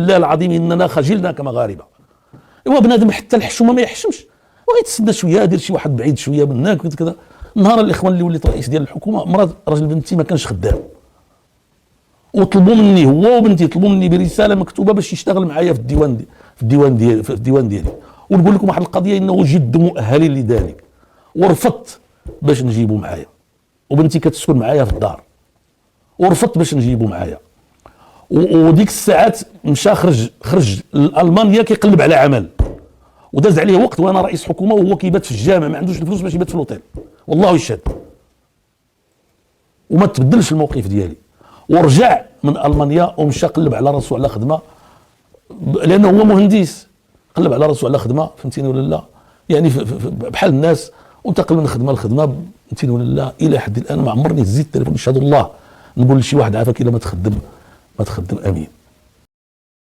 الله العظيم اننا خجلنا كمغاربه. ايوا بنادم حتى الحشومه ما يحشمش وغيتسنى شويه، دير شي واحد بعيد شويه منك كذا. نهار الاخوان اللي وليت رئيس ديال الحكومه، مرات راجل بنتي ما كانش خدام، وطلبوا مني هو وبنتي طلبوا مني برساله مكتوبه باش يشتغل معايا في الديوان ديالي، ونقول لكم واحد القضيه انه جد مؤهل لذلك، ورفضت باش نجيبه معايا، وبنتي كتسكن معايا في الدار، ورفضت باش نجيبه معايا. وديك الساعات مشى خرج لالمانيا كيقلب على عمل، وداز عليه وقت وانا رئيس حكومه وهو كيبات في الجامع، ما عندوش الفلوس باش يبات في الاوتيل، والله يشهد. وما تبدلش الموقف ديالي، ورجع من المانيا ومشى قلب على راسو على خدمه، لانه هو مهندس، قلب على راسو على خدمه، فهمتيني ولا لا؟ يعني بحال الناس، وانتقل من خدمه لخدمه، فهمتيني ولا لا؟ الى حد الان ما عمرني هزيت التليفون، يشهد الله، نقول لشي واحد عافاك الا ما تخدم امين.